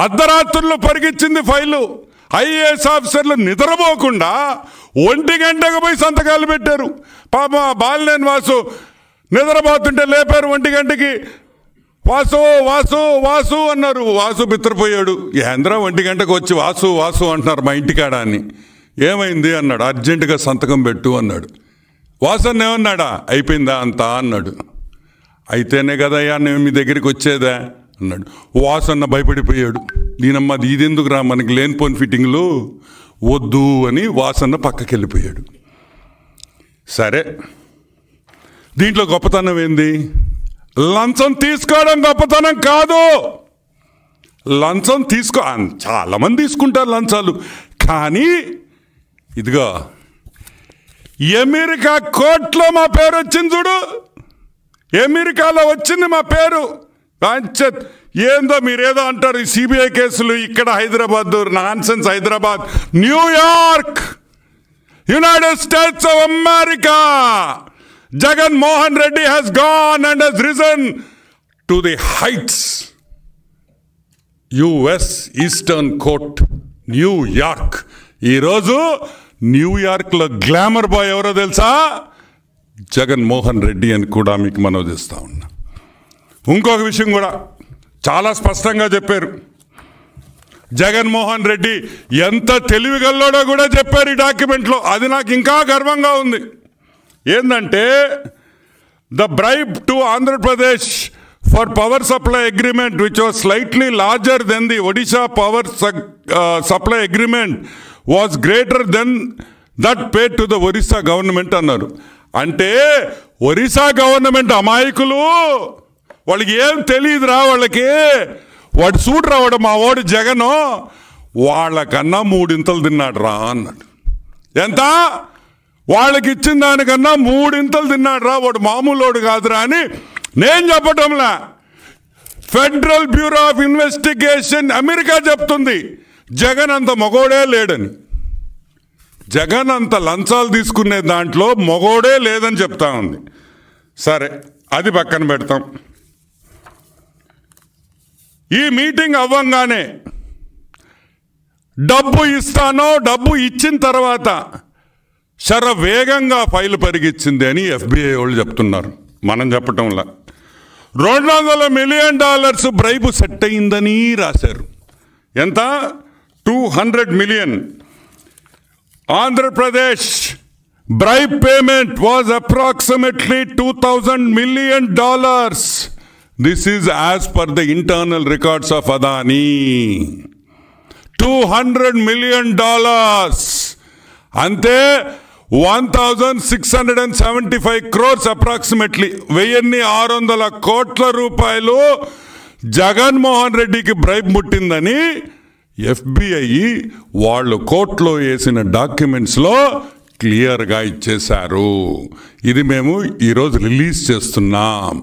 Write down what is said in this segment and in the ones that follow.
అర్ధరాత్రుల్లో పరిగెచ్చింది file. IAS ఆఫీసర్లు నిద్రపోకుండా 1 గంటకు పోయి సంతకాలు పెట్టారు. పాప బాలినేని వాసు నిద్రపోతుంటే లేపారు 1 గంటకి. వాసు వాసు వాసు అన్నారు. వాసు బిత్తరపోయాడు. ఏంద్రా 1 గంటకు వచ్చి వాసు వాసు అంటున్నారు మా ఇంటికాడ అని. ఏమైంది అన్నాడు. అర్జెంటుగా సంతకం పెట్టు అన్నాడు. వాసన్న ఏమన్నాడా? అయిపోయిందా అంతా అన్నాడు. అయితేనే కదయ్యా నేను మీ దగ్గరికి వచ్చేదా అన్నాడు. వాసన్న భయపడిపోయాడు. దీనమ్మ ఇదెందుకు రా మనకి లేనిపోని ఫిట్టింగ్లు వద్దు అని వాసన్న పక్కకి వెళ్ళిపోయాడు. సరే, దీంట్లో గొప్పతనం ఏంది? లంచం తీసుకోవడం గొప్పతనం కాదు. లంచం చాలామంది తీసుకుంటారు లంచాలు. కానీ ఇదిగో అమెరికా కోర్టులో మా పేరు వచ్చింది చూడు. అమెరికాలో వచ్చింది మా పేరు. ఏందో మీరేదో అంటారు ఈ సిబిఐ కేసులు. ఇక్కడ Hyderabad nonsense. Hyderabad, New York, United states of America. Jagan Mohan Reddy has gone and has risen to the heights. US eastern court, New York. ఈరోజు న్యూయార్క్లో గ్లామర్ బాయ్ ఎవరో తెలుసా? జగన్ మోహన్ రెడ్డి అని కూడా మీకు మనవి చేస్తా ఉన్నా. ఇంకొక విషయం కూడా చాలా స్పష్టంగా చెప్పారు. జగన్మోహన్ రెడ్డి ఎంత తెలివిగల్లోడో కూడా చెప్పారు ఈ డాక్యుమెంట్లో. అది నాకు ఇంకా గర్వంగా ఉంది. ఏంటంటే the bribe to Andhra Pradesh for power supply agreement which was slightly larger than the Odisha power supply agreement was greater than that paid to the Orissa government అన్నారు. అంటే ఒరిస్సా గవర్నమెంట్ అమాయకులు, వాళ్ళకి ఏం తెలియదురా. వాళ్ళకి వాడు సూట్ రావాడు మా వాడు జగను, వాళ్ళకన్నా 3 ఇంతలు తిన్నాడు రా అన్నాడు. ఎంత? వాళ్ళకి ఇచ్చిన దానికన్నా 3 ఇంతలు తిన్నాడు రా. వాడు మామూలోడు కాదురా అని నేను చెప్పటంలా, Federal Bureau of Investigation America చెప్తుంది. జగన్ అంత మగోడే లేడని. జగన్ అంత లంచాలు తీసుకునే దాంట్లో మగోడే లేదని చెప్తా ఉంది. సరే, అది పక్కన పెడతాం. ఈ మీటింగ్ అవ్వంగానే డబ్బు ఇస్తానో, డబ్బు ఇచ్చిన తర్వాత వేగంగా ఫైలు పరిగించింది అని FBI వాళ్ళు చెప్తున్నారు. మనం చెప్పటంలా $200 మిలియన్ బ్రైబు సెట్ అయిందని రాశారు. ఎంత? 200 million. Andhra Pradesh bribe payment was approximately $2,000 million. This is as per the internal records of Adani. $200 million. Ante 1,675 crores approximately. 1,600 కోట్ల రూపాయలు జగన్మోహన్ రెడ్డికి బ్రైబ్ ముట్టిందని FBI వాళ్ళు కోర్టులో వేసిన డాక్యుమెంట్స్లో క్లియర్గా ఇచ్చేశారు. ఇది మేము ఈరోజు రిలీజ్ చేస్తున్నాం.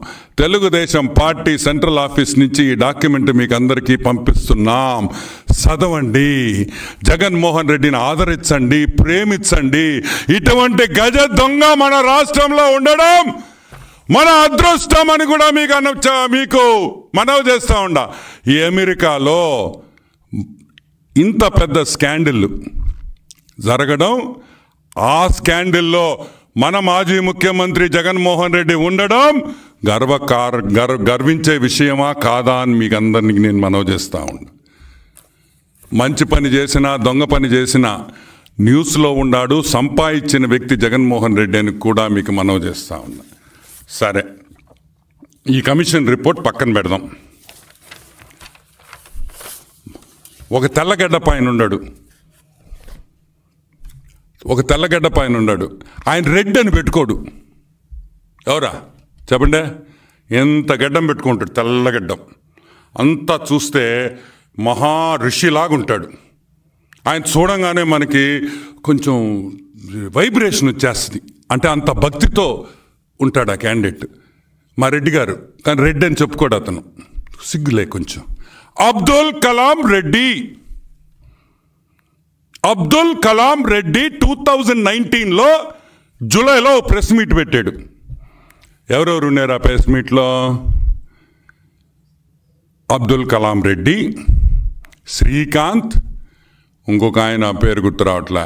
తెలుగుదేశం పార్టీ సెంట్రల్ ఆఫీస్ నుంచి ఈ డాక్యుమెంట్ మీకు అందరికీ పంపిస్తున్నాం. చదవండి. జగన్మోహన్ రెడ్డిని ఆదరించండి, ప్రేమించండి. ఇటువంటి గజ దొంగ మన రాష్ట్రంలో ఉండడం మన అదృష్టం అని కూడా మీకు మనవి చేస్తూ ఉండ. ఈ అమెరికాలో ఇంత పెద్ద స్కాండిల్ జరగడం, ఆ స్కాండిల్లో మన మాజీ ముఖ్యమంత్రి జగన్మోహన్ రెడ్డి ఉండడం గర్వించే విషయమా కాదా అని మీకు అందరినీ నేను మనవి చేస్తూ ఉన్నా. మంచి పని చేసినా, దొంగ పని చేసినా న్యూస్లో ఉన్నాడు, సంపాదించిన వ్యక్తి జగన్మోహన్ రెడ్డి అని కూడా మీకు మనవి చేస్తూ ఉన్నా. సరే, ఈ కమిషన్ రిపోర్ట్ పక్కన పెడదాం. ఒక తెల్లగడ్డ పైన ఉన్నాడు. ఆయన రెడ్ అని పెట్టుకోడు. ఎవరా చెప్పండి? ఎంత గడ్డం పెట్టుకుంటాడు, తెల్లగడ్డం అంతా చూస్తే మహా ఋషిలాగుంటాడు. ఆయన చూడంగానే మనకి కొంచెం వైబ్రేషన్ వచ్చేస్తుంది. అంటే అంత భక్తితో ఉంటాడు ఆ క్యాండిడేట్, మా రెడ్డి గారు. కానీ రెడ్డి అని చెప్పుకోడు అతను, సిగ్గులే కొంచెం. అబ్దుల్ కలాం రెడ్డి 2019లో జూలైలో ప్రెస్ మీట్ పెట్టాడు. ఎవరెవరు ఉన్నారు ఆ ప్రెస్ మీట్లో? అబ్దుల్ కలాం రెడ్డి, శ్రీకాంత్, ఇంకొక ఆయన పేరు గుర్తు రావట్లే,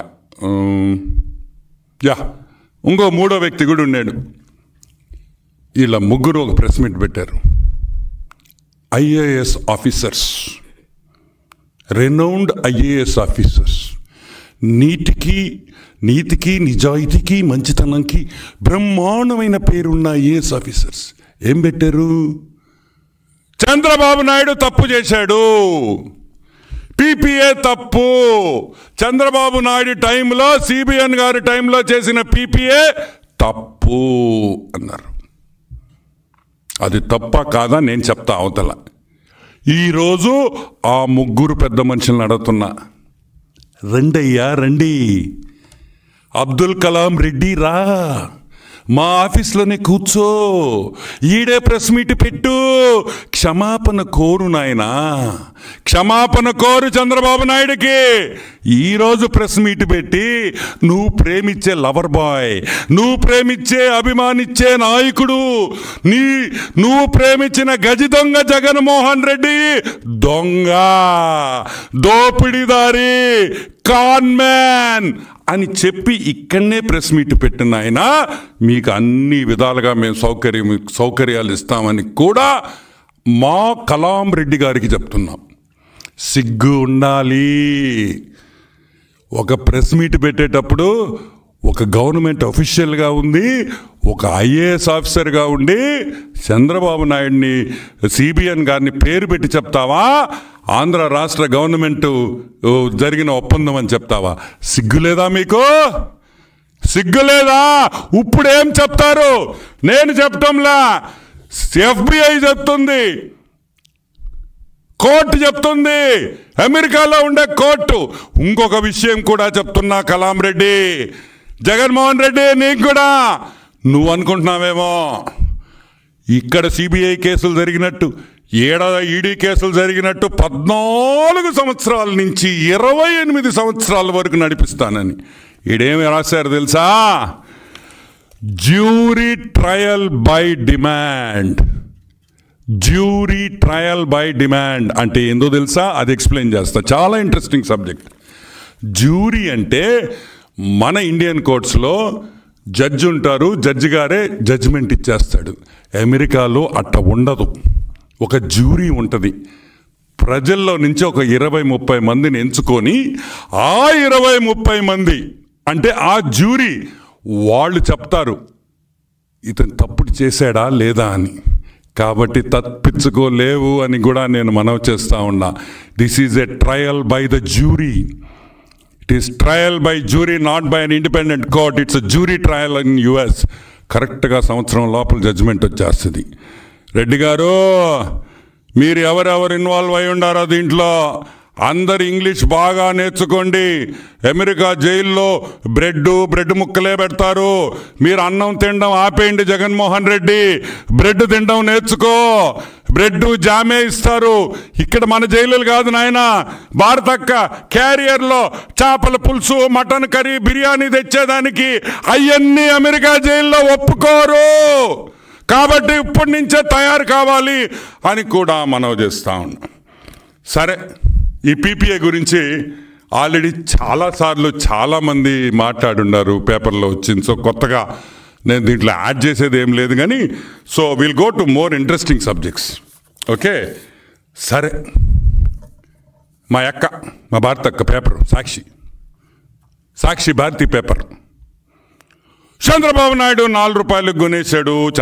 ఇంకో మూడో వ్యక్తి కూడా ఉన్నాడు. వీళ్ళ ముగ్గురు ఒక ప్రెస్ మీట్ పెట్టారు. IAS officers, renowned IAS officers, నీతికి నిజాయితీకి మంచితనంకి బ్రహ్మాండమైన పేరున్న ఐఏఎస్ ఆఫీసర్స్ ఏం పెట్టారు? చంద్రబాబు నాయుడు తప్పు చేశాడు, పీపీఏ తప్పు, చంద్రబాబు నాయుడు టైంలో సిబిఎన్ గారి టైంలో చేసిన పీపీఏ తప్పు అన్నారు. అది తప్ప కాదా నేను చెప్తా అవతల. ఈరోజు ఆ ముగ్గురు పెద్ద మనుషులను అడుగుతున్నా, రండయ్యా రండి, అబ్దుల్ కలాం రెడ్డి రా, మా ఆఫీస్లోనే కూర్చో, ఈడే ప్రెస్ మీట్ పెట్టు, క్షమాపణ కోరు నాయనా, క్షమాపణ కోరు చంద్రబాబు నాయుడికి. ఈరోజు ప్రెస్ మీట్ పెట్టి నువ్వు ప్రేమించే లవర్ బాయ్, నువ్వు ప్రేమించే అభిమానించే నాయకుడు, నువ్వు ప్రేమించిన గజి దొంగ జగన్మోహన్ రెడ్డి దొంగ, దోపిడీదారి, కాన్మ్యాన్ అని చెప్పి ఇక్కడనే ప్రెస్ మీట్ పెట్టిన ఆయన మీకు అన్ని విధాలుగా మేము సౌకర్యాలు ఇస్తామని కూడా మా కలాం రెడ్డి గారికి చెప్తున్నాం. సిగ్గు ఉండాలి. ఒక ప్రెస్ మీట్ పెట్టేటప్పుడు ఒక గవర్నమెంట్ అఫీషియల్గా ఉంది, ఒక ఐఏఎస్ ఆఫీసర్గా ఉండి చంద్రబాబు నాయుడిని, సిబిఎన్ గారిని పేరు పెట్టి చెప్తావా? ఆంధ్ర రాష్ట్ర గవర్నమెంట్ జరిగిన ఒప్పందం అని చెప్తావా? సిగ్గులేదా మీకు? సిగ్గులేదా? ఇప్పుడేం చెప్తారు? నేను చెప్పటంలా, FBI చెప్తుంది, కోర్టు చెప్తుంది, అమెరికాలో ఉండే కోర్టు. ఇంకొక విషయం కూడా చెప్తున్నా కలాం రెడ్డి, జగన్మోహన్ రెడ్డి, నీకు కూడా నువ్వు అనుకుంటున్నావేమో ఇక్కడ సిబిఐ కేసులు జరిగినట్టు, ఈడీ కేసులు జరిగినట్టు 14 సంవత్సరాల నుంచి 28 సంవత్సరాల వరకు నడిపిస్తానని. ఈడేమి రాశారు తెలుసా? Jury trial by demand. Jury trial by demand అంటే ఏందో తెలుసా? అది ఎక్స్ప్లెయిన్ చేస్తా. చాలా ఇంట్రెస్టింగ్ సబ్జెక్ట్. జ్యూరీ అంటే మన ఇండియన్ కోర్ట్స్లో జడ్జి ఉంటారు, జడ్జి గారే జడ్జిమెంట్ ఇచ్చేస్తాడు. అమెరికాలో అట్ట ఉండదు. ఒక జ్యూరీ ఉంటుంది. ప్రజల్లో నుంచి ఒక 20-30 మందిని ఎంచుకొని ఆ 20-30 మంది అంటే ఆ జ్యూరీ వాళ్ళు చెప్తారు ఇతను తప్పుడు చేశాడా లేదా అని. కాబట్టి తప్పించుకోలేవు అని కూడా నేను మనవి చేస్తూ ఉన్నా. This is a trial by the jury. It is trial by jury, not by an independent court. It's a jury trial in US. కరెక్ట్గా సంవత్సరం లోపల జడ్జిమెంట్ వచ్చేస్తుంది. రెడ్డి గారు, మీరు ఎవరెవరు ఇన్వాల్వ్ అయి ఉండారో దీంట్లో అందరు ఇంగ్లీష్ బాగా నేర్చుకోండి. అమెరికా జైల్లో బ్రెడ్ ముక్కలే పెడతారు. మీరు అన్నం తినడం ఆపేయండి జగన్మోహన్ రెడ్డి, బ్రెడ్ తినడం నేర్చుకో. బ్రెడ్ జామే ఇస్తారు. ఇక్కడ మన జైలులు కాదు నాయన. భారతక్క క్యారియర్లో చేపల పులుసు, మటన్ కర్రీ, బిర్యానీ తెచ్చేదానికి అవన్నీ అమెరికా జైల్లో ఒప్పుకోరు. కాబట్టి ఇప్పటి నుంచే తయారు కావాలి అని కూడా మనవి చేస్తూ ఉన్నాం. సరే, ఈ పీపీఏ గురించి ఆల్రెడీ చాలాసార్లు చాలామంది మాట్లాడున్నారు, పేపర్లో వచ్చింది. సో కొత్తగా నేను దీంట్లో యాడ్ చేసేది ఏం లేదు కానీ, so will go to more interesting subjects. Okay, సరే, మా భారతక్క పేపర్ సాక్షి భారతి పేపర్, చంద్రబాబు నాయుడు 4 రూపాయలకు కొనేశాడు.